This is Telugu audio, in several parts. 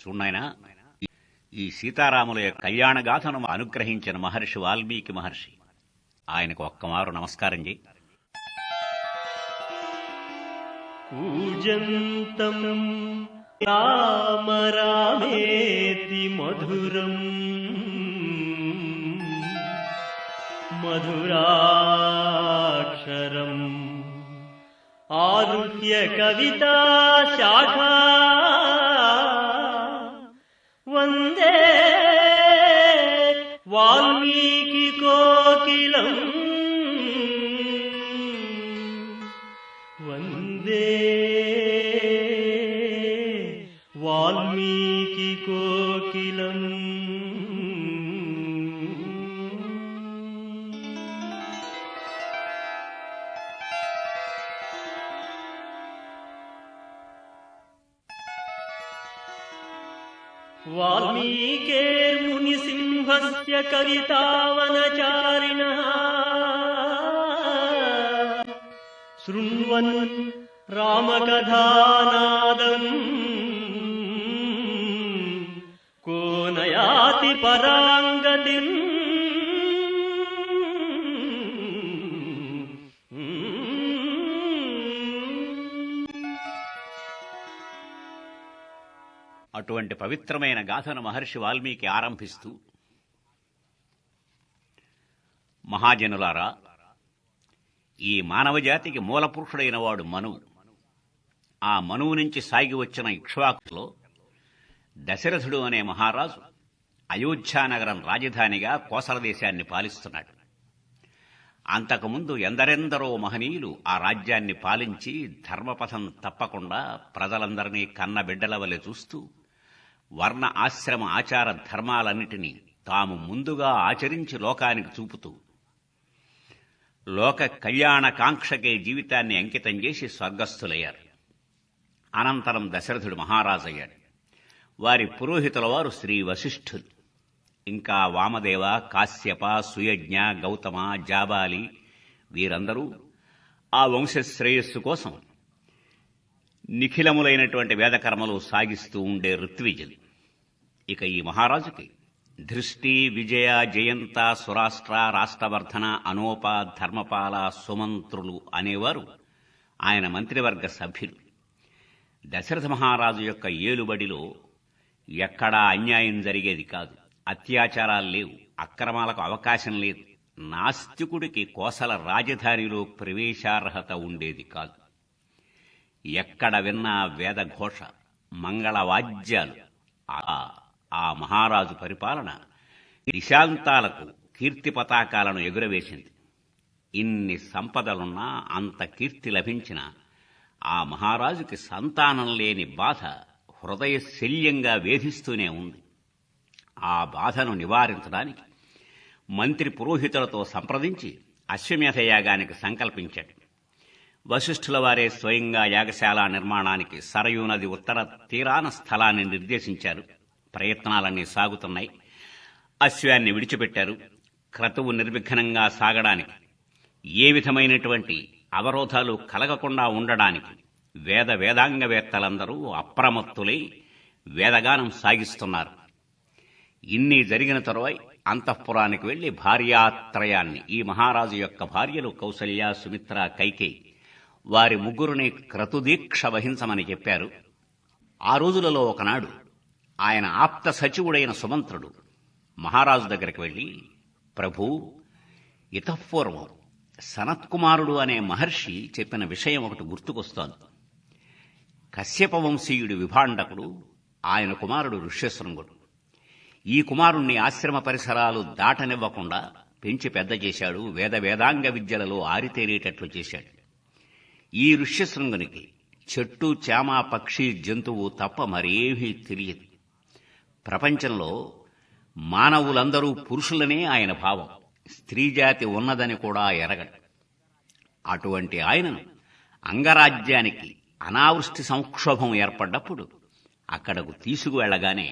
చూడాయనా, ఈ సీతారాముల యొక్క కళ్యాణగాథను అనుగ్రహించిన మహర్షి వాల్మీకి మహర్షి. ఆయనకు ఒక్కమారు నమస్కారం చేయి. కూజంతం రామ రామేతి మధురం మధురాక్షరం ఆరుహ్య కవితా శాఖా వందే వాల్మీకి కోకిలం వందే వాల్మీకి కోకిలం. వాల్మీకేర్మునిసింహస్య కవితావనచారిణః శృణ్వన్ రామకథానాదం కో నయాతి పరాంగతిం. అటువంటి పవిత్రమైన గాథను మహర్షి వాల్మీకి ఆరంభిస్తూ, మహాజనులారా, ఈ మానవజాతికి మూలపురుషుడైన వాడు మనువు. ఆ మనువు నుంచి సాగి వచ్చిన ఇక్ష్వాకులో దశరథుడు అనే మహారాజు అయోధ్యానగరం రాజధానిగా కోసల దేశాన్ని పాలిస్తున్నాడు. అంతకుముందు ఎందరెందరో మహనీయులు ఆ రాజ్యాన్ని పాలించి ధర్మపథం తప్పకుండా ప్రజలందరినీ కన్నబిడ్డల వలె చూస్తూ వర్ణ ఆశ్రమ ఆచార ధర్మాలన్నిటినీ తాము ముందుగా ఆచరించి లోకానికి చూపుతూ లోక కళ్యాణకాంక్షకే జీవితాన్ని అంకితం చేసి స్వర్గస్థులయ్యారు. అనంతరం దశరథుడు మహారాజయ్యాడు. వారి పురోహితుల వారు శ్రీ వశిష్ఠులు, ఇంకా వామదేవ, కాశ్యప, సుయజ్ఞ, గౌతమ, జాబాలి వీరందరూ ఆ వంశశ్రేయస్సు కోసం నిఖిలములైనటువంటి వేదకర్మలు సాగిస్తూ ఉండే ఋత్విజులు. ఇక ఈ మహారాజుకి దృష్టి, విజయ, జయంత, సురాష్ట్ర, రాష్ట్రవర్ధన, అనోప, ధర్మపాల, సుమంత్రులు అనేవారు ఆయన మంత్రివర్గ సభ్యులు. దశరథ మహారాజు యొక్క ఏలుబడిలో ఎక్కడా అన్యాయం జరిగేది కాదు, అత్యాచారాలు లేవు, అక్రమాలకు అవకాశం లేదు. నాస్తికుడికి కోసల రాజధానిలో ప్రవేశార్హత ఉండేది కాదు. ఎక్కడ విన్నా వేదఘోష, మంగళవాద్యాలు. ఆ మహారాజు పరిపాలన దిశాంతాలకు కీర్తి పతాకాలను ఎగురవేసింది. ఇన్ని సంపదలున్నా, అంత కీర్తి లభించిన ఆ మహారాజుకి సంతానం లేని బాధ హృదయ శల్యంగా వేధిస్తూనే ఉంది. ఆ బాధను నివారించడానికి మంత్రి పురోహితులతో సంప్రదించి అశ్వమేధ యాగానికి సంకల్పించాడు. వశిష్ఠుల వారే స్వయంగా యాగశాల నిర్మాణానికి సరయూ నది ఉత్తర తీరాన స్థలాన్ని నిర్దేశించారు. ప్రయత్నాలన్నీ సాగుతున్నాయి. అశ్వాన్ని విడిచిపెట్టారు. క్రతువు నిర్విఘ్నంగా సాగడానికి, ఏ విధమైనటువంటి అవరోధాలు కలగకుండా ఉండడానికి వేదాంగవేత్తలందరూ అప్రమత్తులై వేదగానం సాగిస్తున్నారు. ఇన్ని జరిగిన తరువాయి అంతఃపురానికి వెళ్లి భార్యాత్రయాన్ని, ఈ మహారాజు యొక్క భార్యలు కౌసల్య, సుమిత్ర, కైకేయి, వారి ముగ్గురుని క్రతుదీక్ష వహించమని చెప్పారు. ఆ రోజులలో ఒకనాడు ఆయన ఆప్త సచివుడైన సుమంత్రుడు మహారాజు దగ్గరికి వెళ్లి, ప్రభూ, ఇతఃపూర్వం సనత్కుమారుడు అనే మహర్షి చెప్పిన విషయం ఒకటి గుర్తుకొస్తోంది. కశ్యప వంశీయుడి విభాండకుడు, ఆయన కుమారుడు ఋష్యశృంగుడు. ఈ కుమారుణ్ణి ఆశ్రమ పరిసరాలు దాటనివ్వకుండా పెంచి పెద్ద చేశాడు. వేదాంగ విద్యలలో ఆరితేరేటట్లు చేశాడు. ఈ ఋష్యశృంగునికి చెట్టు, చేమ, పక్షి, జంతువు తప్ప మరేమీ తెలియదు. ప్రపంచంలో మానవులందరూ పురుషులనే ఆయన భావం. స్త్రీజాతి ఉన్నదని కూడా ఎరగడు. అటువంటి ఆయనను అంగరాజ్యానికి అనావృష్టి సంక్షోభం ఏర్పడ్డప్పుడు అక్కడకు తీసుకువెళ్లగానే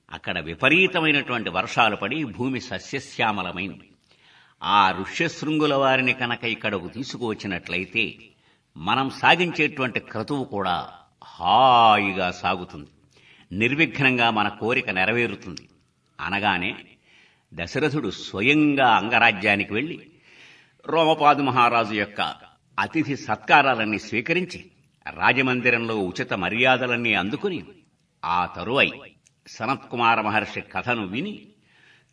అక్కడ విపరీతమైనటువంటి వర్షాలు పడి భూమి సస్యశ్యామలమైంది. ఆ ఋష్యశృంగుల వారిని కనుక ఇక్కడకు తీసుకువచ్చినట్లయితే మనం సాగించేటువంటి క్రతువు కూడా హాయిగా సాగుతుంది. నిర్విఘ్నంగా మన కోరిక నెరవేరుతుంది అనగానే దశరథుడు స్వయంగా అంగరాజ్యానికి వెళ్లి రోమపాదు మహారాజు యొక్క అతిథి సత్కారాలన్నీ స్వీకరించి రాజమందిరంలో ఉచిత మర్యాదలన్నీ అందుకుని ఆ తరువాయి సనత్కుమార మహర్షి కథను విని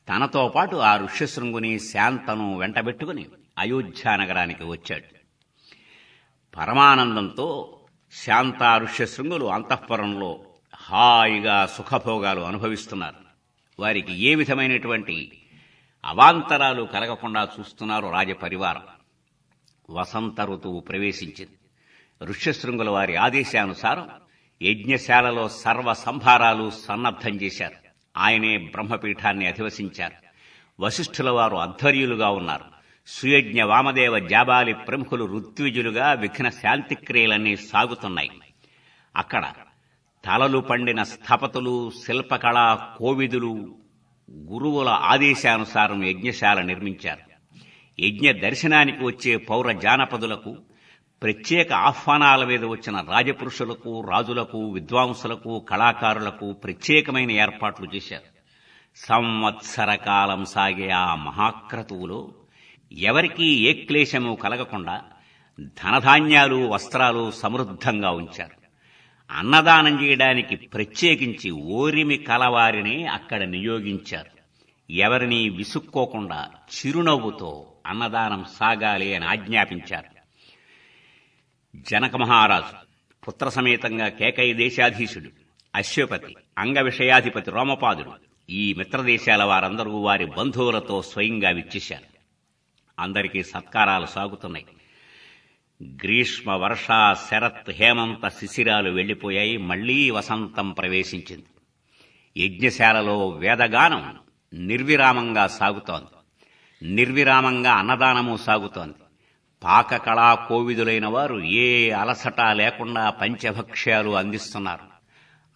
తనతో పాటు ఆ ఋష్యశృంగుని శాంతను వెంటబెట్టుకుని అయోధ్యానగరానికి వచ్చాడు. పరమానందంతో శాంత ఋష్యశృంగులు అంతఃపురంలో హాయిగా సుఖభోగాలు అనుభవిస్తున్నారు. వారికి ఏ విధమైనటువంటి అవాంతరాలు కలగకుండా చూస్తున్నారు రాజపరివారం. వసంత ఋతువు ప్రవేశించింది. ఋష్యశృంగుల వారి ఆదేశానుసారం యజ్ఞశాలలో సర్వ సంభారాలు సన్నద్ధం చేశారు. ఆయనే బ్రహ్మపీఠాన్ని అధివసించారు. వశిష్ఠుల వారు అధ్వర్యులుగా ఉన్నారు. సుయజ్ఞ వామదేవ జాబాలి ప్రముఖులు ఋత్విజులుగా విఘ్న శాంతిక్రియలన్నీ సాగుతున్నాయి. అక్కడ తలలు పండిన స్థపతులు, శిల్పకళా కోవిదులు గురువుల ఆదేశానుసారం యజ్ఞశాల నిర్మించారు. యజ్ఞ దర్శనానికి వచ్చే పౌర జానపదులకు, ప్రత్యేక ఆహ్వానాల మీద వచ్చిన రాజపురుషులకు, రాజులకు, విద్వాంసులకు, కళాకారులకు ప్రత్యేకమైన ఏర్పాట్లు చేశారు. సంవత్సర కాలం సాగే ఆ మహాక్రతువులో ఎవరికీ ఏ క్లేశము కలగకుండా ధనధాన్యాలు, వస్త్రాలు సమృద్ధంగా ఉంచారు. అన్నదానం చేయడానికి ప్రత్యేకించి ఓరిమి కలవారినే అక్కడ నియోగించారు. ఎవరినీ విసుక్కోకుండా చిరునవ్వుతో అన్నదానం సాగాలి అని ఆజ్ఞాపించారు. జనక మహారాజు, పుత్ర సమేతంగా కేకయ దేశాధీశుడు, అశ్వపతి, అంగ విషయాధిపతి రోమపాదుడు, ఈ మిత్రదేశాల వారందరూ వారి బంధువులతో స్వయంగా విచ్చేశారు. అందరికీ సత్కారాలు సాగుతున్నాయి. గ్రీష్మ, వర్ష, శరత్, హేమంత శిశిరాలు వెళ్లిపోయాయి. మళ్లీ వసంతం ప్రవేశించింది. యజ్ఞశాలలో వేదగానం నిర్విరామంగా సాగుతోంది. నిర్విరామంగా అన్నదానము సాగుతోంది. పాకకళా కోవిదులైన వారు ఏ అలసట లేకుండా పంచభక్ష్యాలు అందిస్తున్నారు.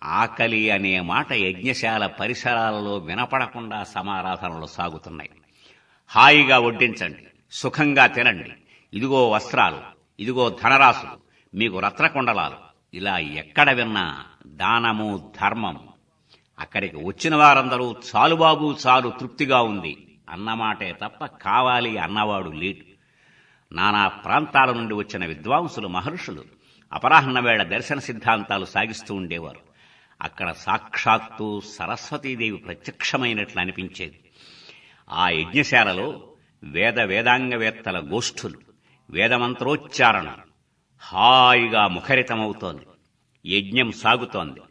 ఆకలి అనే మాట యజ్ఞశాల పరిసరాలలో వినపడకుండా సమారాధనలు సాగుతున్నాయి. హాయిగా వడ్డించండి, సుఖంగా తినండి, ఇదిగో వస్త్రాలు, ఇదిగో ధనరాశులు, మీకు రత్నకొండలాలు, ఇలా ఎక్కడ విన్నా దానము, ధర్మము. అక్కడికి వచ్చిన వారందరూ చాలు బాబు చాలు, తృప్తిగా ఉంది అన్నమాటే తప్ప కావాలి అన్నవాడు లేడు. నానా ప్రాంతాల నుండి వచ్చిన విద్వాంసులు, మహర్షులు అపరాహ్న వేళ దర్శన సిద్ధాంతాలు సాగిస్తూ ఉండేవారు. అక్కడ సాక్షాత్తు సరస్వతీదేవి ప్రత్యక్షమైనట్లు అనిపించేది. ఆ యజ్ఞశాలలో వేదాంగవేత్తల గోష్ఠులు, వేదమంత్రోచ్చారణ హాయిగా ముఖరితమవుతోంది. యజ్ఞం సాగుతోంది.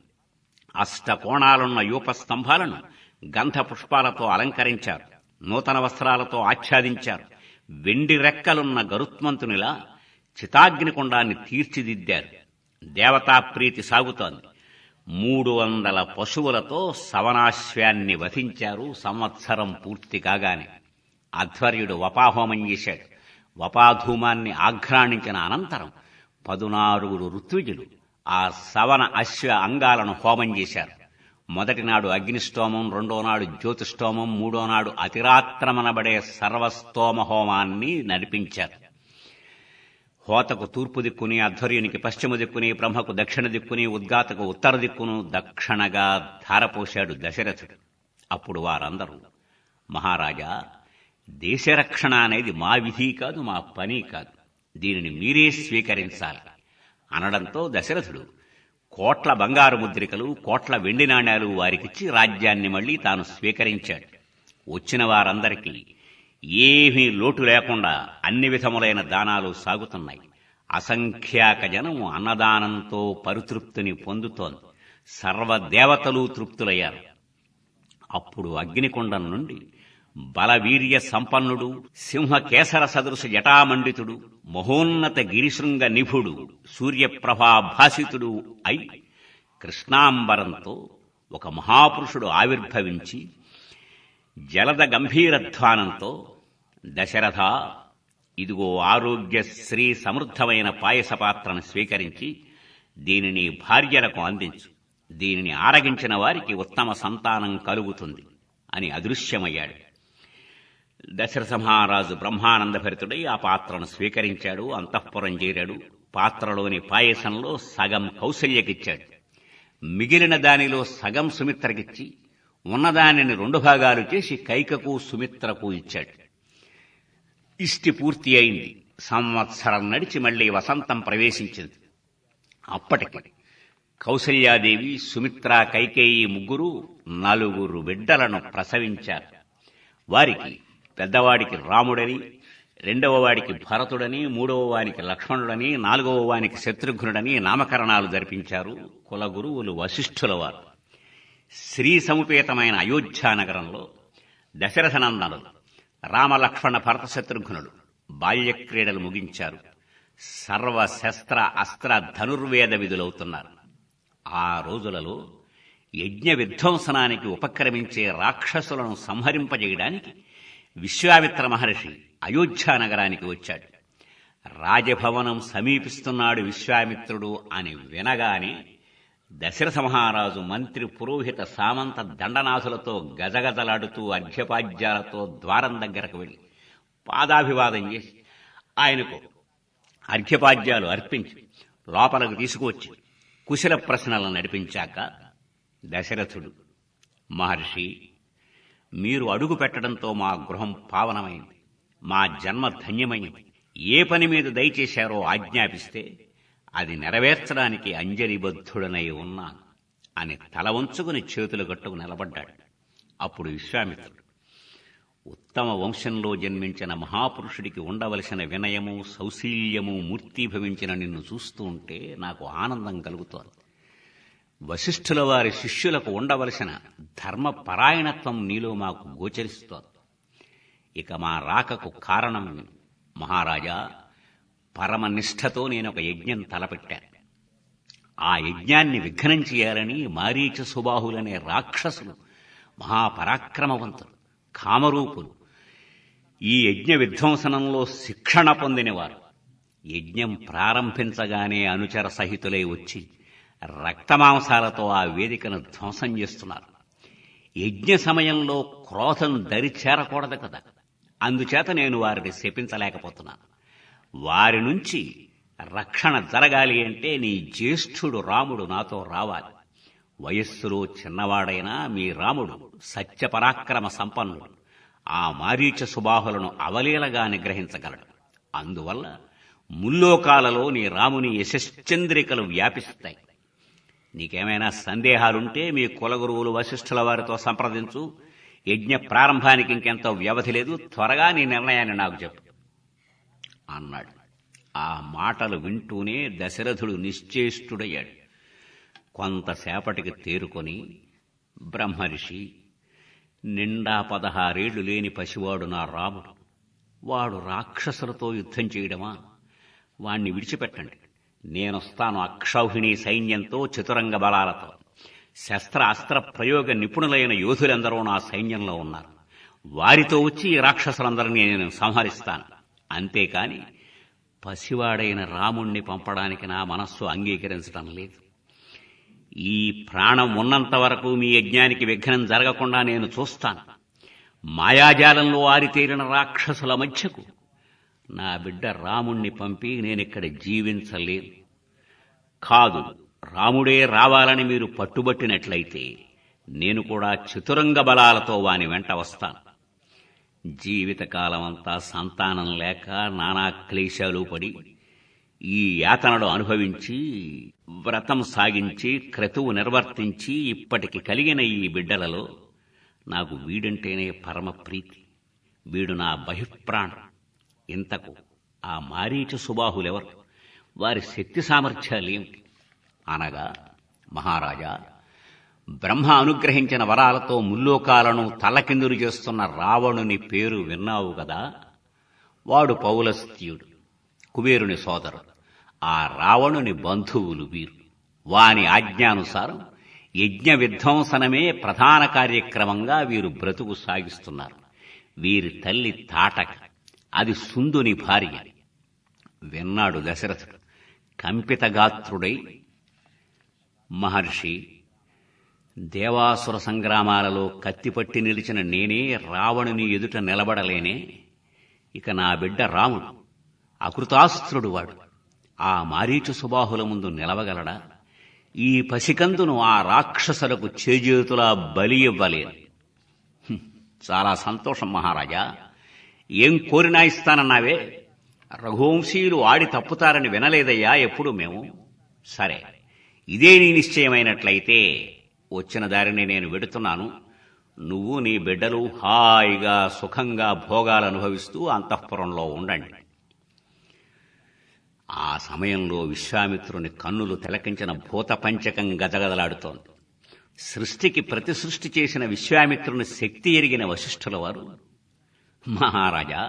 అష్టకోణాలున్న యూపస్తంభాలను గంధ పుష్పాలతో అలంకరించారు. నూతన వస్త్రాలతో ఆచ్ఛాదించారు. వెండి రెక్కలున్న గరుత్మంతునిలా చితాగ్నికుండాన్ని తీర్చిదిద్దారు. దేవతాప్రీతి సాగుతోంది. 300 పశువులతో సవనాశ్వాన్ని వధించారు. సంవత్సరం పూర్తి కాగానే అధ్వర్యుడు వపాహోమం చేశాడు. వపాధూమాన్ని ఆఘ్రాణించిన అనంతరం 14 ఋత్విజులు ఆ సవన అశ్వ అంగాలను హోమం చేశారు. మొదటి నాడు అగ్నిష్టోమం, రెండో నాడు జ్యోతిష్టోమం, మూడో నాడు అతిరాత్రమనబడే సర్వస్తోమ హోమాన్ని నడిపించారు. హోతకు తూర్పు దిక్కుని, అధ్వర్యునికి పశ్చిమ దిక్కుని, బ్రహ్మకు దక్షిణ దిక్కుని, ఉద్గాతకు ఉత్తర దిక్కును దక్షిణగా ధారపోశాడు దశరథుడు. అప్పుడు వారందరూ, మహారాజా, దేశరక్షణ అనేది మా విధి కాదు, మా పని కాదు, దీనిని మీరే స్వీకరించాలి అనడంతో దశరథుడు కోట్ల బంగారు ముద్రికలు, కోట్ల వెండి నాణ్యాలు వారికిచ్చి రాజ్యాన్ని మళ్లీ తాను స్వీకరించాడు. వచ్చిన వారందరికీ ఏమీ లోటు లేకుండా అన్ని విధములైన దానాలు సాగుతున్నాయి. అసంఖ్యాక జనం అన్నదానంతో పరితృప్తిని పొందుతోంది. సర్వదేవతలు తృప్తులయ్యారు. అప్పుడు అగ్నికుండం నుండి బలవీర్య సంపన్నుడు, సింహకేసర సదృశ జటామండితుడు, మహోన్నత గిరిశృంగ నిభుడు, సూర్యప్రభాభాసితుడు అయి కృష్ణాంబరంతో ఒక మహాపురుషుడు ఆవిర్భవించి జలద గంభీరధ్వానంతో, దశరథ, ఇదిగో ఆరోగ్య శ్రీ సమృద్ధమైన పాయసపాత్రను స్వీకరించి దీనిని భార్యలకు అందించు. దీనిని ఆరగించిన వారికి ఉత్తమ సంతానం కలుగుతుంది అని అదృశ్యమయ్యాడు. దశరథ మహారాజు బ్రహ్మానందభరితుడై ఆ పాత్రను స్వీకరించాడు. అంతఃపురం చేరాడు. పాత్రలోని పాయసంలో సగం కౌసల్యకిచ్చాడు. మిగిలిన దానిలో సగం సుమిత్రకిచ్చి ఉన్నదానిని 2 భాగాలు చేసి కైకకు సుమిత్రకు ఇచ్చాడు. ఇష్టి పూర్తి అయింది. సంవత్సరం నడిచి మళ్లీ వసంతం ప్రవేశించింది. అప్పటికి కౌసల్యాదేవి, సుమిత్ర, కైకేయి ముగ్గురు 4 బిడ్డలను ప్రసవించారు. వారికి పెద్దవాడికి రాముడని, 2వ వాడికి భరతుడని, 3వ వానికి లక్ష్మణుడని, 4వ వానికి శత్రుఘ్నుడని నామకరణాలు జరిపించారు కులగురువులు వశిష్ఠుల వారు. శ్రీ సముపేతమైన అయోధ్యానగరంలో దశరథనందనులు రామలక్ష్మణ భరత శత్రుఘ్నులు బాల్యక్రీడలు ముగించారు. సర్వశస్త్ర అస్త్ర ధనుర్వేద విధులవుతున్నారు. ఆ రోజులలో యజ్ఞ విధ్వంసనానికి ఉపక్రమించే రాక్షసులను సంహరింపజేయడానికి విశ్వామిత్ర మహర్షి అయోధ్యానగరానికి వచ్చాడు. రాజభవనం సమీపిస్తున్నాడు విశ్వామిత్రుడు అని వినగానే దశరథ మహారాజు మంత్రి, పురోహిత, సామంత దండనాథులతో గజగజలాడుతూ అర్ఘ్యపాద్యాలతో ద్వారం దగ్గరకు వెళ్లి పాదాభివాదం చేసి ఆయనకు అర్ఘ్యపాద్యాలు అర్పించి లోపలకు తీసుకువచ్చి కుశల ప్రశ్నలను నడిపించాక దశరథుడు, మహర్షి, మీరు అడుగు పెట్టడంతో మా గృహం పావనమైంది, మా జన్మ ధన్యమైంది. ఏ పని మీద దయచేశారో ఆజ్ఞాపిస్తే అది నెరవేర్చడానికి అంజలిబద్ధుడనై ఉన్నాను అని తల వంచుకుని చేతులు గట్టుకు నిలబడ్డాడు. అప్పుడు విశ్వామిత్రుడు, ఉత్తమ వంశంలో జన్మించిన మహాపురుషుడికి ఉండవలసిన వినయము, సౌశీల్యము మూర్తీభవించిన నిన్ను చూస్తూ ఉంటే నాకు ఆనందం కలుగుతోంది. వశిష్ఠుల వారి శిష్యులకు ఉండవలసిన ధర్మపరాయణత్వం నీలో మాకు గోచరిస్తోంది. ఇక మా రాకకు కారణం మహారాజా, పరమనిష్ఠతో నేనొక యజ్ఞం తలపెట్టాను. ఆ యజ్ఞాన్ని విఘ్నం చేయాలని మారీచ సుబాహులనే రాక్షసులు, మహాపరాక్రమవంతులు, కామరూపులు, ఈ యజ్ఞ విధ్వంసనంలో శిక్షణ పొందినవారు యజ్ఞం ప్రారంభించగానే అనుచర సహితులై వచ్చి రక్తమాంసాలతో ఆ వేదికను ధ్వంసం చేస్తున్నారు. యజ్ఞ సమయంలో క్రోధం దరి చేరకూడదు కదా, అందుచేత నేను వారిని శపించలేకపోతున్నాను. వారి నుంచి రక్షణ జరగాలి అంటే నీ జ్యేష్ఠుడు రాముడు నాతో రావాలి. వయస్సులో చిన్నవాడైనా మీ రాముడు సత్యపరాక్రమ సంపన్నుడు. ఆ మారీచ సుబాహులను అవలీలగా నిగ్రహించగలడు. అందువల్ల ముల్లోకాలలో నీ రాముని యశశ్చంద్రికలు వ్యాపిస్తాయి. నీకేమైనా సందేహాలుంటే మీ కులగురువులు వశిష్ఠుల వారితో సంప్రదించు. యజ్ఞ ప్రారంభానికి ఇంకెంతో వ్యవధి లేదు. త్వరగా నీ నిర్ణయాన్ని నాకు చెప్పు అన్నాడు. ఆ మాటలు వింటూనే దశరథుడు నిశ్చేష్టుడయ్యాడు. కొంతసేపటికి తేరుకొని, బ్రహ్మర్షి, నిండా 16 ఏళ్లు లేని పసివాడు నా రాముడు. వాడు రాక్షసులతో యుద్ధం చేయడమా? వాణ్ణి విడిచిపెట్టండి. నేనొస్తాను అక్షౌహిణీ సైన్యంతో, చతురంగ బలాలతో. శస్త్ర అస్త్ర ప్రయోగ నిపుణులైన యోధులందరూ నా సైన్యంలో ఉన్నారు. వారితో వచ్చి ఈ రాక్షసులందరినీ నేను సంహరిస్తాను. అంతేకాని పసివాడైన రాముణ్ణి పంపడానికి నా మనస్సు అంగీకరించడం లేదు. ఈ ప్రాణం ఉన్నంత వరకు మీ యజ్ఞానికి విఘ్నం జరగకుండా నేను చూస్తాను. మాయాజాలంలో ఆరితేరిన రాక్షసుల మధ్యకు నా బిడ్డ రాముణ్ణి పంపి నేనిక్కడ జీవించలేను. కాదు, రాముడే రావాలని మీరు పట్టుబట్టినట్లయితే నేను కూడా చతురంగ బలాలతో వాని వెంట వస్తాను. జీవితకాలమంతా సంతానం లేక నానా క్లేశాలు పడి ఈ యాతనలు అనుభవించి వ్రతం సాగించి క్రతువు నిర్వర్తించి ఇప్పటికి కలిగిన ఈ బిడ్డలలో నాకు వీడంటేనే పరమ ప్రీతి. వీడు నా బహిప్రాణం. ఇంతకు ఆ మారీచ సుబాహులెవరు? వారి శక్తి సామర్థ్యాలేమిటి? అనగా, మహారాజా, బ్రహ్మ అనుగ్రహించిన వరాలతో ముల్లోకాలను తలకిందులు చేస్తున్న రావణుని పేరు విన్నావు కదా? వాడు పౌలస్త్యుడు, కుబేరుని సోదరుడు. ఆ రావణుని బంధువులు వీరు. వాని ఆజ్ఞానుసారం యజ్ఞ విధ్వంసనమే ప్రధాన కార్యక్రమంగా వీరు బ్రతుకు సాగిస్తున్నారు. వీరి తల్లి తాటక, అది సుందుని భార్య. విన్నాడు దశరథుడు. కంపితగాత్రుడై, మహర్షి, దేవాసుర సంగ్రామాలలో కత్తిపట్టి నిలిచిన నేనే రావణుని ఎదుట నిలబడలేనే. ఇక నా బిడ్డ రాముడు అకృతాస్త్రుడు. వాడు ఆ మారీచ సుబాహుల ముందు నిలవగలడా? ఈ పసికందును ఆ రాక్షసులకు చేజేతులా బలి ఇవ్వలేను. చాలా సంతోషం మహారాజా. ఏం కోరినా ఇస్తానన్నావే? రఘువంశీయులు ఆడి తప్పుతారని వినలేదయ్యా ఎప్పుడు మేము. సరే, ఇదే నీ నిశ్చయమైనట్లయితే వచ్చిన దారిని నేను వెడుతున్నాను. నువ్వు నీ బిడ్డలు హాయిగా సుఖంగా భోగాలు అనుభవిస్తూ అంతఃపురంలో ఉండండి. ఆ సమయంలో విశ్వామిత్రుని కన్నులు తిలకించిన భూత పంచకం గజగదలాడుతోంది. సృష్టికి ప్రతి సృష్టి చేసిన విశ్వామిత్రుని శక్తి ఎరిగిన వశిష్ఠుల వారు, మహారాజా,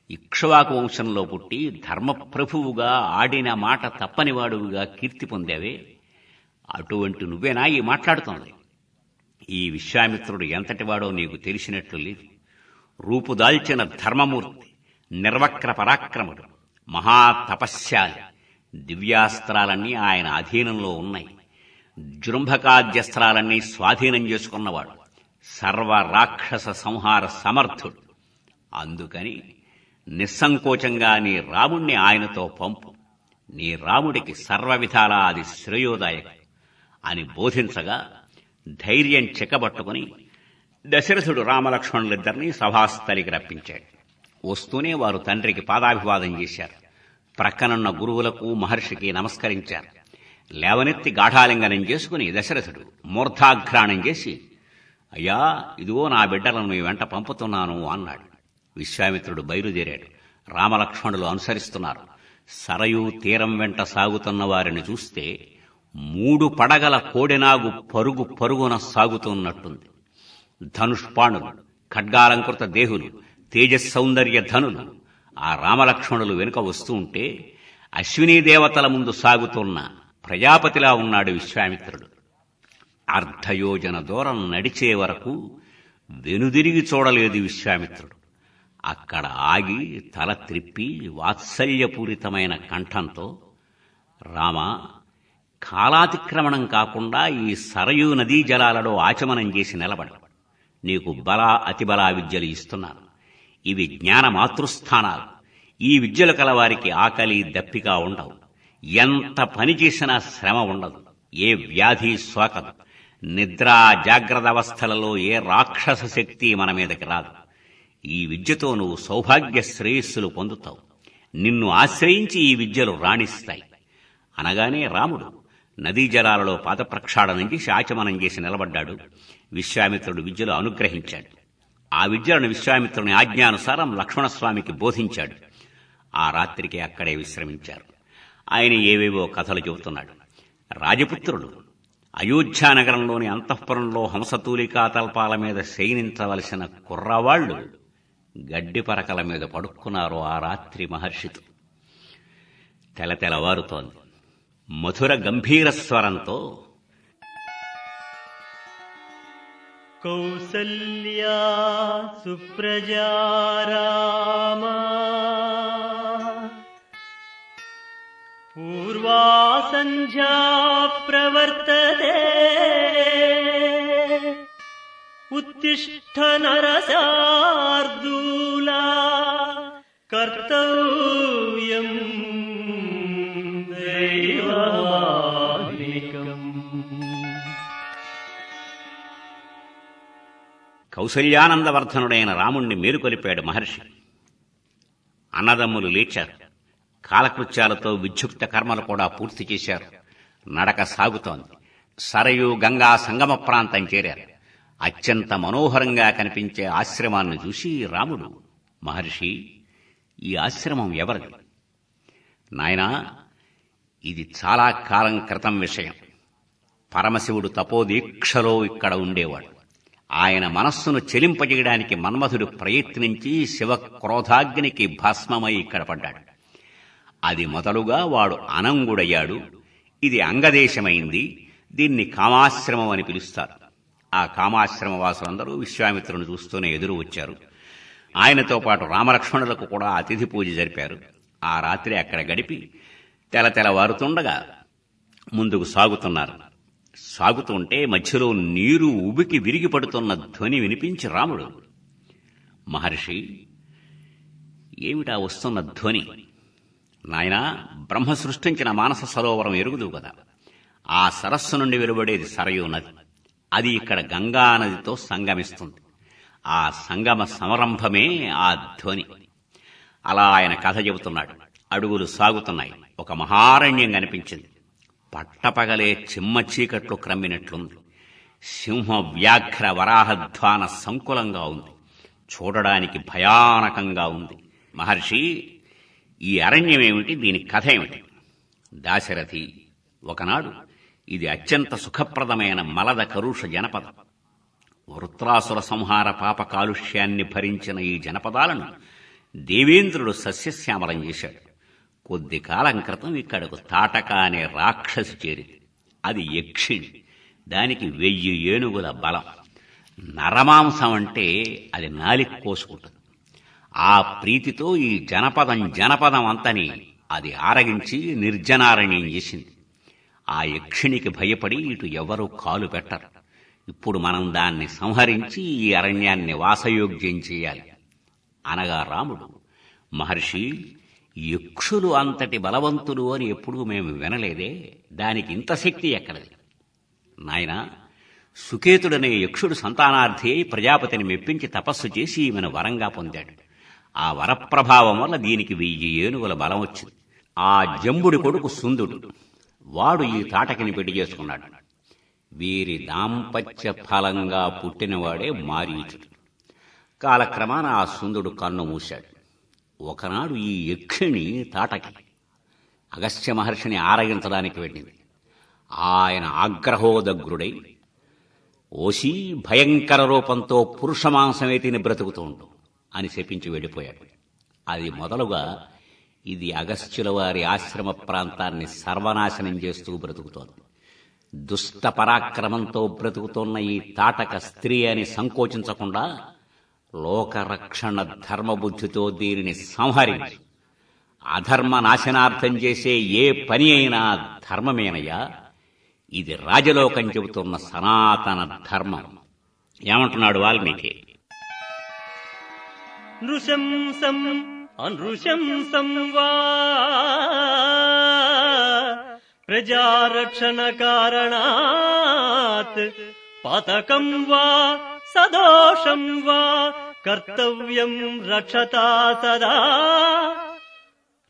ఇక్ష్వాకు వంశంలో పుట్టి ధర్మప్రభువుగా ఆడిన మాట తప్పనివాడుగా కీర్తి పొందావే, అటువంటి నువ్వేనా ఈ మాట్లాడుతోంది? ఈ విశ్వామిత్రుడు ఎంతటివాడో నీకు తెలిసినట్లు లేదు. రూపుదాల్చిన ధర్మమూర్తి, నిర్వక్ర పరాక్రముడు, మహాతపస్శాలి. దివ్యాస్త్రాలన్నీ ఆయన అధీనంలో ఉన్నాయి. జృంభకాద్యస్త్రాలన్నీ స్వాధీనం చేసుకున్నవాడు, సర్వ రాక్షస సంహార సమర్థుడు. అందుకని నిస్సంకోచంగా నీ రాముణ్ణి ఆయనతో పంపు. నీ రాముడికి సర్వవిధాలా అది శ్రేయోదాయకం అని బోధించగా ధైర్యం చెక్కబట్టుకుని దశరథుడు రామలక్ష్మణులిద్దరినీ సభాస్థలికి రప్పించాడు. వస్తూనే వారు తండ్రికి పాదాభివాదం చేశారు. ప్రక్కనున్న గురువులకు మహర్షికి నమస్కరించారు. లేవనెత్తి గాఢాలింగనం చేసుకుని దశరథుడు మూర్ధాఘ్రాణం చేసి, అయ్యా, ఇదిగో నా బిడ్డలను మీ వెంట పంపుతున్నాను అన్నాడు. విశ్వామిత్రుడు బయలుదేరాడు. రామలక్ష్మణులు అనుసరిస్తున్నారు. సరయూ తీరం వెంట సాగుతున్న వారిని చూస్తే 3 పడగల కోడెనాగు పరుగు పరుగున సాగుతున్నట్టుంది. ధనుష్పాణులు, ఖడ్గాలంకృత దేహులు, తేజస్సౌందర్య ధనులు ఆ రామలక్ష్మణులు వెనుక వస్తూ ఉంటే అశ్వినీ దేవతల ముందు సాగుతున్న ప్రజాపతిలా ఉన్నాడు విశ్వామిత్రుడు. అర్ధయోజన దూరం నడిచే వరకు వెనుదిరిగి చూడలేదు విశ్వామిత్రుడు. అక్కడ ఆగి తల త్రిప్పి వాత్సల్యపూరితమైన కంఠంతో, రామా, కాలాతిక్రమణం కాకుండా ఈ సరయూ నదీ జలాలలో ఆచమనం చేసి నిలబడు. నీకు బల అతిబలా విద్యలు ఇస్తున్నాను. ఇవి జ్ఞాన మాతృస్థానాలు. ఈ విద్యలు కలవారికి ఆకలి దప్పిక ఉండవు. ఎంత పని చేసినా శ్రమ ఉండదు. ఏ వ్యాధి సోకదు. నిద్రా జాగ్రత్త అవస్థలలో ఏ రాక్షస శక్తి మన మీదకి రాదు. ఈ విద్యతో నువ్వు సౌభాగ్య శ్రేయస్సులు పొందుతావు. నిన్ను ఆశ్రయించి ఈ విద్యలు రాణిస్తాయి అనగానే రాముడు నదీ జలాలలో పాదప్రక్షాళనం చేసి ఆచమనం చేసి నిలబడ్డాడు. విశ్వామిత్రుడు విద్యలు అనుగ్రహించాడు. ఆ విద్యలను విశ్వామిత్రుని ఆజ్ఞానుసారం లక్ష్మణస్వామికి బోధించాడు. ఆ రాత్రికి అక్కడే విశ్రమించారు. ఆయన ఏవేవో కథలు చెబుతున్నాడు. రాజపుత్రులు అయోధ్యానగరంలోని అంతఃపురంలో హంసతూలికా తల్పాల మీద శయనించవలసిన కుర్రవాళ్లు గడ్డి పరకల మీద పడుక్కున్నారు ఆ రాత్రి మహర్షితో. తెలతెలవారుతోంది. మధుర గంభీర స్వరంతో, కౌసల్యా సుప్రజా రామా పూర్వా సంధ్యా ప్రవర్తతే ఉత్తిష్ఠ నరశార్దూలా కర్తవ్యం దైవమాహ్నికం. కౌసల్యానందవర్ధనుడైన రాముణ్ణి మేలుకొలిపాడు మహర్షి. అన్నదమ్ములు లేచారు. కాలకృత్యాలతో విధ్యుక్త కర్మలు కూడా పూర్తి చేశారు. నడక సాగుతోంది. సరయూ గంగా సంగమ ప్రాంతం చేరారు. అత్యంత మనోహరంగా కనిపించే ఆశ్రమాన్ని చూసి రాముడు, మహర్షి, ఈ ఆశ్రమం ఎవరిది? నాయనా, ఇది చాలా కాలం క్రితం విషయం. పరమశివుడు తపోదీక్షలో ఇక్కడ ఉండేవాడు. ఆయన మనస్సును చెలింపజేయడానికి మన్మథుడు ప్రయత్నించి శివ క్రోధాగ్నికి భస్మమై ఇక్కడ పడ్డాడు. అది మొదలుగా వాడు అనంగుడయ్యాడు. ఇది అంగదేశమైంది. దీన్ని కామాశ్రమం అని పిలుస్తారు. ఆ కామాశ్రమ వాసులందరూ విశ్వామిత్రుని చూస్తూనే ఎదురు వచ్చారు. ఆయనతో పాటు రామలక్ష్మణులకు కూడా అతిథి పూజ జరిపారు. ఆ రాత్రి అక్కడ గడిపి తెలతెలవారుతుండగా ముందుకు సాగుతున్నారు. సాగుతుంటే మధ్యలో నీరు ఉబికి విరిగి పడుతున్న ధ్వని వినిపించి రాముడు, మహర్షి, ఏమిటా వస్తున్న ధ్వని? నాయనా, బ్రహ్మ సృష్టించిన మానస సరోవరం ఎరుగుదు కదా. ఆ సరస్సు నుండి వెలువడేది సరయూ నది. అది ఇక్కడ గంగా నదితో సంగమిస్తుంది. ఆ సంగమ సంరంభమే ఆ ధ్వని. అలా ఆయన కథ చెబుతున్నాడు. అడుగులు సాగుతున్నాయి. ఒక మహారణ్యం కనిపించింది. పట్టపగలే చిమ్మ చీకట్లు క్రమ్మినట్లుంది. సింహ వ్యాఘ్ర వరాహధ్వాన సంకులంగా ఉంది. చూడడానికి భయానకంగా ఉంది. మహర్షి, ఈ అరణ్యమేమిటి? దీని కథ ఏమిటి? దాశరథి, ఒకనాడు ఇది అత్యంత సుఖప్రదమైన మలద కరుష జనపదం. వృత్రాసుర సంహార పాప కాలుష్యాన్ని భరించిన ఈ జనపదాలను దేవేంద్రుడు సస్యశ్యామలం చేశాడు. కొద్ది కాలం క్రితం ఇక్కడకు తాటక అనే రాక్షసి చేరింది. అది యక్షిణి. దానికి 1000 ఏనుగుల బలం. నరమాంసం అంటే అది నాలిక కోసుకుంటుంది. ఆ ప్రీతితో ఈ జనపదం అంతని అది ఆరగించి నిర్జనారణ్యం చేసింది. ఆ యక్షిణికి భయపడి ఇటు ఎవరూ కాలు పెట్టరు. ఇప్పుడు మనం దాన్ని సంహరించి ఈ అరణ్యాన్ని వాసయోగ్యం చేయాలి అనగా రాముడు, మహర్షి, యక్షులు అంతటి బలవంతులు అని ఎప్పుడూ మేము వినలేదే, దానికి ఇంత శక్తి ఎక్కడది? నాయనా, సుకేతుడనే యక్షుడు సంతానార్థి అయి ప్రజాపతిని మెప్పించి తపస్సు చేసి ఈమెను వరంగా పొందాడు. ఆ వరప్రభావం వల్ల దీనికి 1000 ఏనుగుల బలం వచ్చింది. ఆ జంబుడి కొడుకు సుందుడు, వాడు ఈ తాటకిని పెళ్లి చేసుకున్నాడు. వీరి దాంపత్య ఫలంగా పుట్టినవాడే మారీచుడు. కాలక్రమాన ఆ సుందుడు కన్ను మూశాడు. ఒకనాడు ఈ యక్షిణి తాటకి అగస్త్య మహర్షిని ఆరగించడానికి వెళ్ళింది. ఆయన ఆగ్రహోదగ్రుడై, ఓసి, భయంకర రూపంతో పురుషమాంసమే తిని బ్రతుకుతూ ఉండు అని శపించి వెళ్ళిపోయాడు. అది మొదలుగా ఇది అగస్త్యుల వారి ఆశ్రమ ప్రాంతాన్ని సర్వనాశనం చేస్తూ బ్రతుకుతోంది. దుష్ట పరాక్రమంతో బ్రతుకుతున్న ఈ తాటక స్త్రీ అని సంకోచించకుండా లోకరక్షణ ధర్మబుద్ధితో దీనిని సంహరించి అధర్మ నాశనార్థం చేసే ఏ పని అయినా ధర్మమేనయ్యా. ఇది రాజలోకం చెబుతున్న సనాతన ధర్మం. ఏమంటున్నాడు వాల్మీకి? నృశంసం అనృశంసం వా ప్రజారక్షణ కారణాత్ పాతకం వా సదోషం వా కర్తవ్యం రక్షతా సదా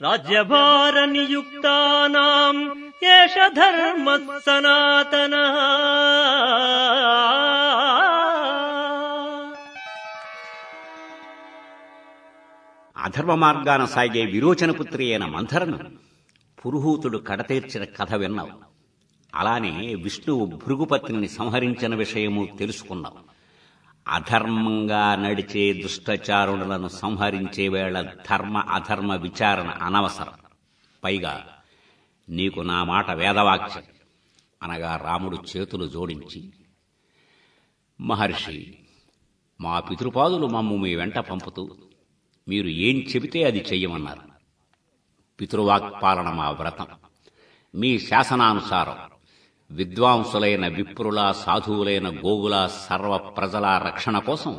రాజ్యభార నియుక్తానాం ఏష ధర్మః సనాతనః. అధర్మ మార్గాన సాగే విరోచనపుత్రి అయిన మంథరను పురుహూతుడు కడతీర్చిన కథ విన్నావు. అలానే విష్ణువు భృగుపత్నిని సంహరించిన విషయము తెలుసుకున్నావు. అధర్మంగా నడిచే దుష్టచారుణులను సంహరించే వేళ ధర్మ అధర్మ విచారణ అనవసరం. పైగా నీకు నా మాట వేదవాక్యం అనగా రాముడు చేతులు జోడించి, మహర్షి, మా పితృపాదులు మమ్ము మీ వెంట పంపుతూ మీరు ఏం చెబితే అది చెయ్యమన్నారు. పితృవాక్పాలన మా వ్రతం. మీ శాసనానుసారం విద్వాంసులైన విప్రుల, సాధువులైన గోవుల, సర్వ ప్రజల రక్షణ కోసం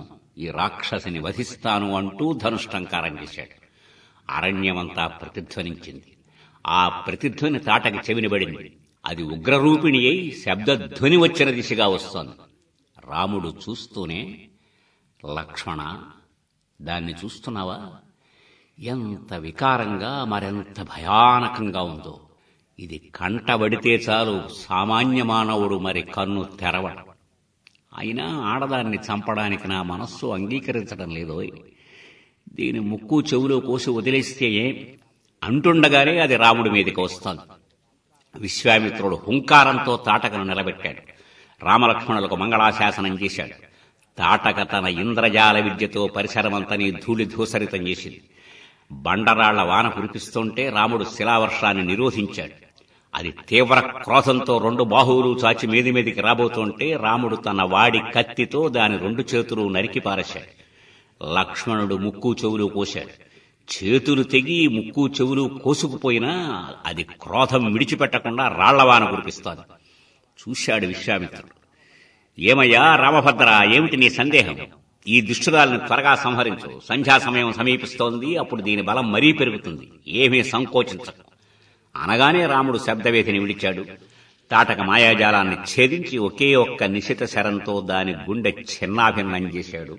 ఈ రాక్షసిని వధిస్తాను అంటూ ధనుష్టంకారం చేశాడు. అరణ్యమంతా ప్రతిధ్వనించింది. ఆ ప్రతిధ్వని తాటకి చెవినబడింది. అది ఉగ్రరూపిణి అయి శబ్దధ్వని వచ్చిన దిశగా వస్తోంది. రాముడు చూస్తూనే, లక్ష్మణ, దాన్ని చూస్తున్నావా? ఎంత వికారంగా, మరెంత భయానకంగా ఉందో. ఇది కంటబడితే చాలు సామాన్య మానవుడు మరి కన్ను తెరవడు. అయినా ఆడదాన్ని చంపడానికి నా మనస్సు అంగీకరించడం లేదోయ్. దీని ముక్కు చెవులో కోసి వదిలేస్తే అంటుండగానే అది రాముడి మీదకి వస్తోంది. విశ్వామిత్రుడు హుంకారంతో తాటకను నిలబెట్టాడు. రామలక్ష్మణులకు మంగళాశాసనం చేశాడు. తాటక తన ఇంద్రజాల విద్యతో పరిసరమంతని ధూళి ధూసరితం చేసింది. బండరాళ్ల వాన కురిపిస్తుంటే రాముడు శిలావర్షాన్ని నిరోధించాడు. అది తీవ్ర క్రోధంతో 2 బాహువులు చాచి మీదికి రాబోతుంటే రాముడు తన వాడి కత్తితో దాని 2 చేతులు నరికి పారేశాడు. లక్ష్మణుడు ముక్కు చెవులు కోశాడు. చేతులు తెగి ముక్కు చెవులు కోసుకుపోయినా అది క్రోధం విడిచిపెట్టకుండా రాళ్లవాన కురిపిస్తోంది. చూశాడు విశ్వామిత్రుడు. ఏమయ్యా రామభద్ర, ఏమిటి నీ సందేహం? ఈ దుష్టురాలను త్వరగా సంహరించు. సంధ్యా సమయం సమీపిస్తోంది. అప్పుడు దీని బలం మరీ పెరుగుతుంది. ఏమీ సంకోచించకు అనగానే రాముడు శబ్దవేధిని విడిచాడు. తాటక మాయాజాలాన్ని ఛేదించి ఒకే ఒక్క నిశిత శరంతో దాని గుండె చిన్నాభిన్నం చేశాడు.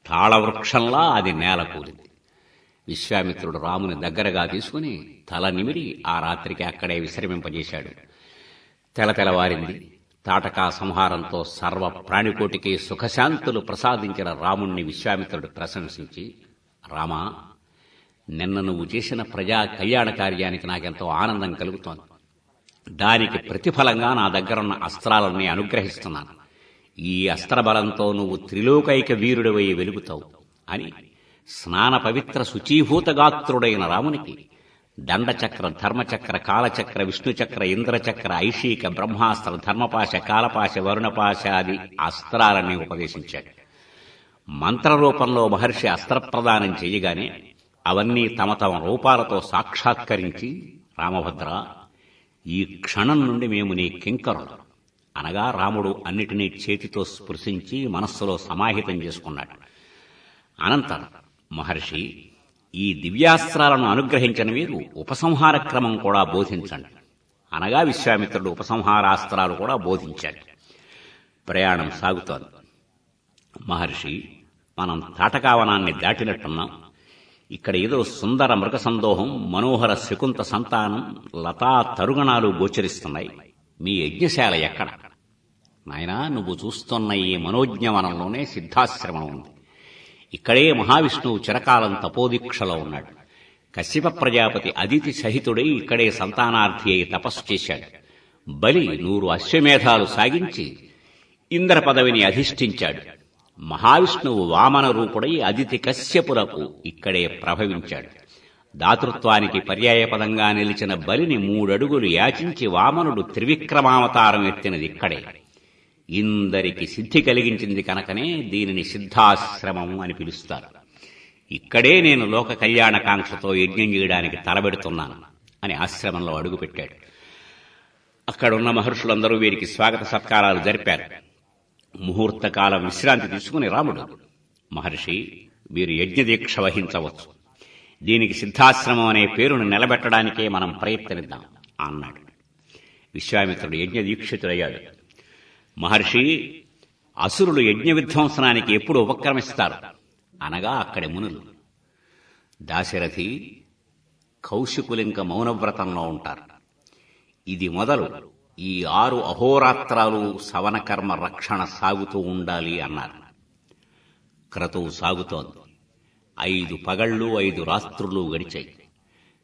తాళవృక్షంలా అది నేల కూలింది. విశ్వామిత్రుడు రాముని దగ్గరగా తీసుకుని తల నిమిరి ఆ రాత్రికి అక్కడే విశ్రమింపజేశాడు. తెలతెలవారింది. తాటకా సంహారంతో సర్వ ప్రాణికోటికి సుఖశాంతులు ప్రసాదించిన రాముణ్ణి విశ్వామిత్రుడు ప్రశంసించి, రామా, నిన్న నువ్వు చేసిన ప్రజా కళ్యాణ కార్యానికి నాకెంతో ఆనందం కలుగుతోంది. దానికి ప్రతిఫలంగా నా దగ్గరున్న అస్త్రాలన్నీ అనుగ్రహిస్తున్నాను. ఈ అస్త్రబలంతో నువ్వు త్రిలోకైక వీరుడివై వెలుగుతావు అని స్నాన పవిత్ర శుచీభూతగాత్రుడైన రామునికి దండచక్ర, ధర్మచక్ర, కాలచక్ర, విష్ణుచక్ర, ఇంద్రచక్ర, ఐషీక, బ్రహ్మాస్త్ర, ధర్మపాశ, కాలపాశ, వరుణపాశాది అస్త్రాలన్నీ ఉపదేశించాడు. మంత్రరూపంలో మహర్షి అస్త్రప్రదానం చేయగానే అవన్నీ తమ తమ రూపాలతో సాక్షాత్కరించి, రామభద్ర, ఈ క్షణం నుండి మేము నీ కింకరులు అనగా రాముడు అన్నిటినీ చేతితో స్పృశించి మనస్సులో సమాహితం చేసుకున్నాడు. అనంతరం మహర్షి, ఈ దివ్యాస్త్రాలను అనుగ్రహించిన మీరు ఉపసంహార క్రమం కూడా బోధించండి అనగా విశ్వామిత్రుడు ఉపసంహారాస్త్రాలు కూడా బోధించాడు. ప్రయాణం సాగుతోంది. మహర్షి, మనం తాటకావనాన్ని దాటినట్టున్నాం. ఇక్కడ ఏదో సుందర మృగ సందోహం, మనోహర శకుంత సంతానం, లతా తరుగణాలు గోచరిస్తున్నాయి. మీ యజ్ఞశాల ఎక్కడ? నాయనా, నువ్వు చూస్తున్న ఈ మనోజ్ఞవనంలోనే సిద్ధాశ్రమం ఉంది. ఇక్కడే మహావిష్ణువు చిరకాలం తపోదీక్షలో ఉన్నాడు. కశ్యప ప్రజాపతి అదితి సహితుడై ఇక్కడే సంతానార్థి అయి తపస్సు చేశాడు. బలి 100 అశ్వమేధాలు సాగించి ఇంద్ర పదవిని అధిష్ఠించాడు. మహావిష్ణువు వామన రూపుడై అదితి కశ్యపులకు ఇక్కడే ప్రభవించాడు. దాతృత్వానికి పర్యాయపదంగా నిలిచిన బలిని 3 అడుగులు యాచించి వామనుడు త్రివిక్రమావతారం ఎత్తినది ఇక్కడే. ఇందరికి సిద్ధి కలిగించింది కనుకనే దీనిని సిద్ధాశ్రమం అని పిలుస్తారు. ఇక్కడే నేను లోక కళ్యాణకాంక్షతో యజ్ఞం చేయడానికి తలబెడుతున్నాను అని ఆశ్రమంలో అడుగుపెట్టాడు. అక్కడున్న మహర్షులందరూ వీరికి స్వాగత సత్కారాలు జరిపారు. ముహూర్తకాలం విశ్రాంతి తీసుకుని రాముడు, మహర్షి, వీరు యజ్ఞదీక్ష వహించవచ్చు. దీనికి సిద్ధాశ్రమం అనే పేరును నిలబెట్టడానికే మనం ప్రయత్నిద్దాం అన్నాడు. విశ్వామిత్రుడు యజ్ఞదీక్షితుడయ్యాడు. మహర్షి, అసురులు యజ్ఞ విధ్వంసనానికి ఎప్పుడు ఉపక్రమిస్తారు అనగా అక్కడి మునులు దాశరథి, కౌశికులింక మౌనవ్రతంలో ఉంటారు. ఇది మొదలు ఈ 6 అహోరాత్రాలు సవనకర్మ రక్షణ సాగుతూ ఉండాలి అన్నారు. క్రతువు సాగుతోంది. 5 పగళ్లు 5 రాత్రులు గడిచాయి.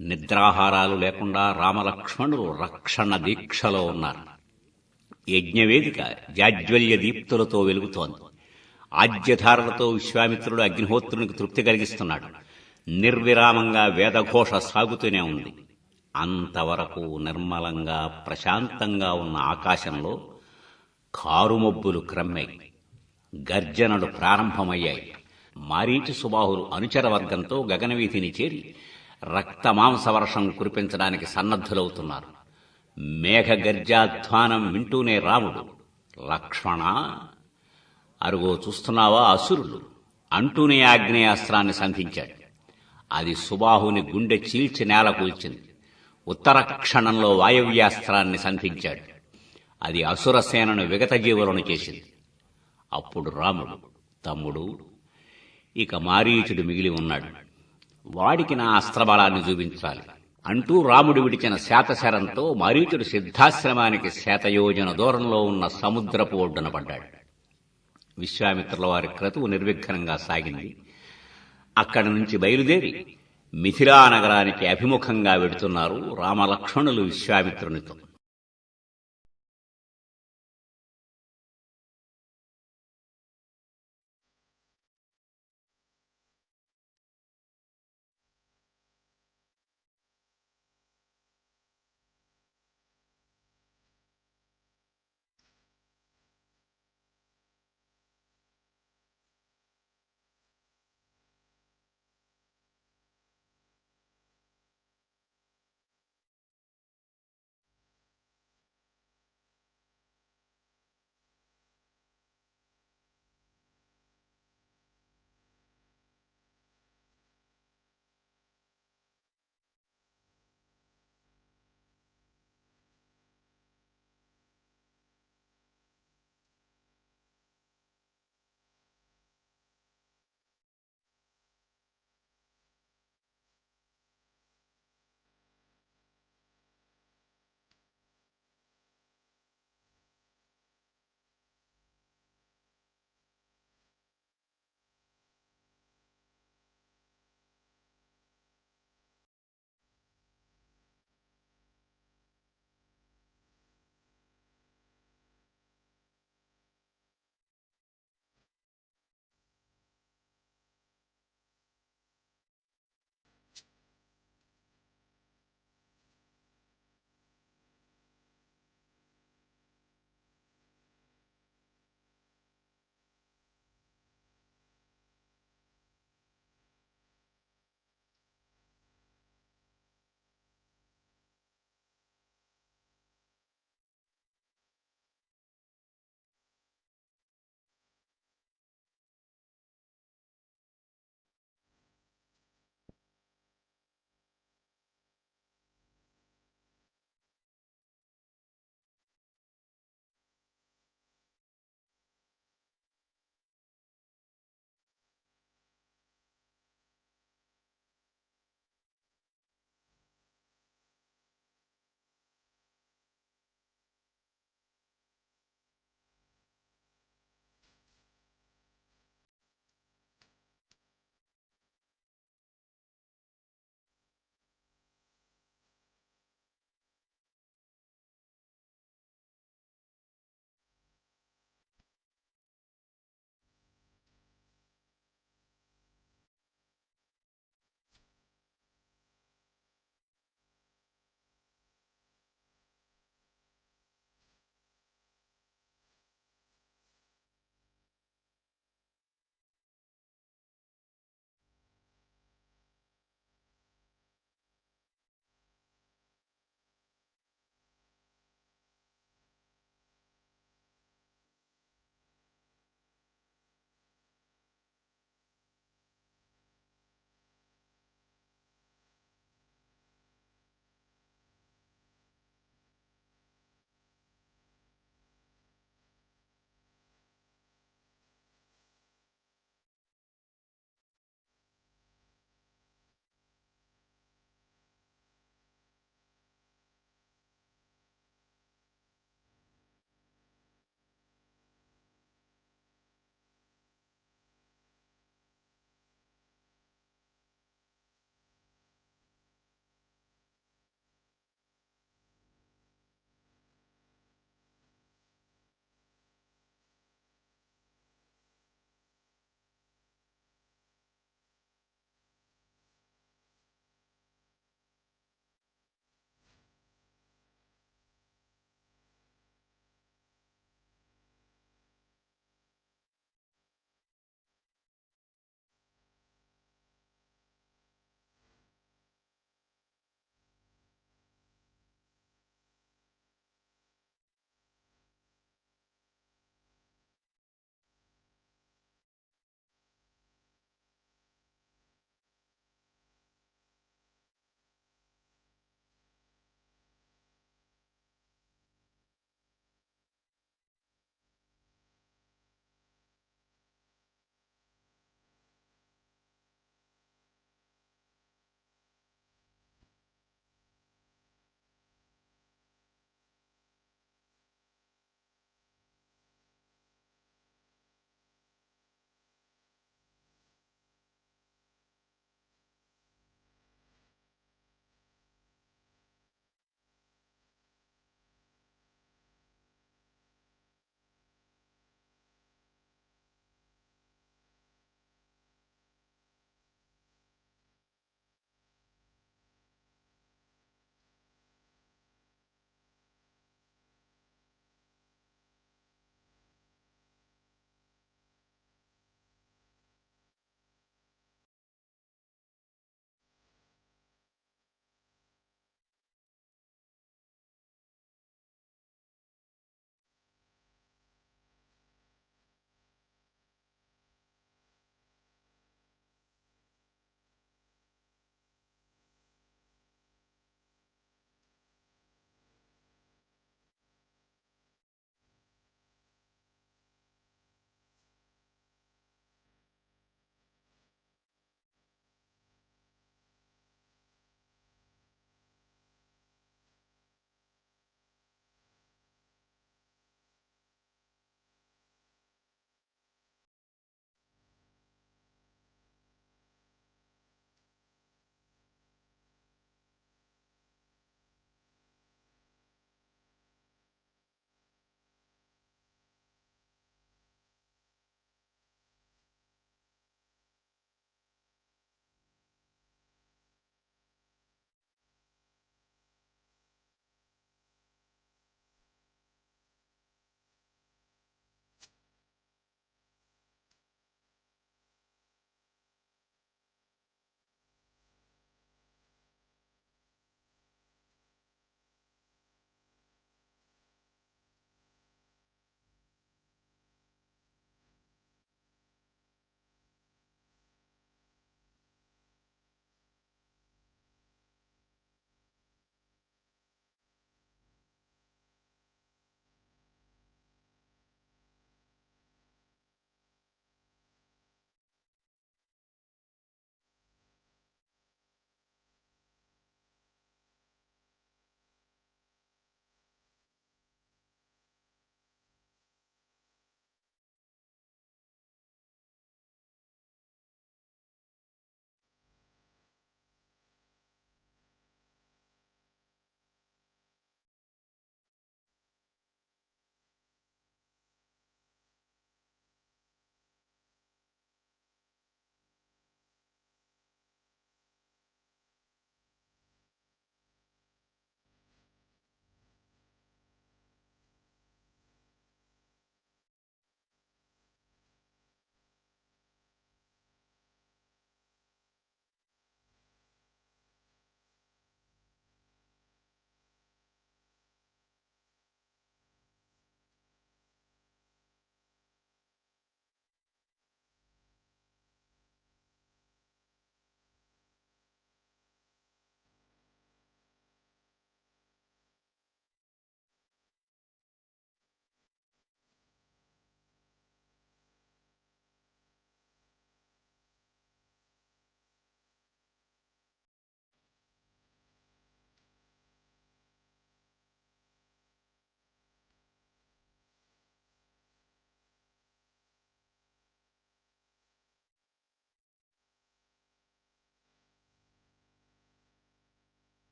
నిద్రాహారాలు లేకుండా రామలక్ష్మణులు రక్షణ దీక్షలో ఉన్నారు. యజ్ఞవేదిక జాజ్వల్య దీప్తులతో వెలుగుతోంది. ఆజ్యధారలతో విశ్వామిత్రుడు అగ్నిహోత్రునికి తృప్తి కలిగిస్తున్నాడు. నిర్విరామంగా వేదఘోష సాగుతూనే ఉంది. అంతవరకు నిర్మలంగా ప్రశాంతంగా ఉన్న ఆకాశంలో కారుమబ్బులు క్రమ్మాయి. గర్జనలు ప్రారంభమయ్యాయి. మారీచి సుబాహులు అనుచరవర్గంతో గగనవీధిని చేరి రక్తమాంసవర్షం కురిపించడానికి సన్నద్ధులవుతున్నారు. మేఘ గర్జాధ్వానం వింటూనే రాముడు, లక్ష్మణ, అరుగో చూస్తున్నావా అసురులు అంటూనే ఆగ్నేయాస్త్రాన్ని సంధించాడు. అది సుబాహుని గుండె చీల్చి నేల కూల్చింది. ఉత్తర క్షణంలో వాయవ్యాస్త్రాన్ని సంధించాడు. అది అసురసేనను విగతజీవులను చేసింది. అప్పుడు రాముడు, తమ్ముడు, ఇక మారీచుడు మిగిలి ఉన్నాడు. వాడికి నా అస్త్రబలాన్ని చూపించాలి అంటూ రాముడు విడిచిన శాతశరంతో మారీచుడు సిద్ధాశ్రమానికి శతయోజన దూరంలో ఉన్న సముద్రపు ఒడ్డున పడ్డాడు. విశ్వామిత్రుల వారి క్రతువు నిర్విఘ్నంగా సాగింది. అక్కడి నుంచి బయలుదేరి మిథిలా నగరానికి అభిముఖంగా వెడుతున్నారు రామలక్ష్మణులు విశ్వామిత్రునితో.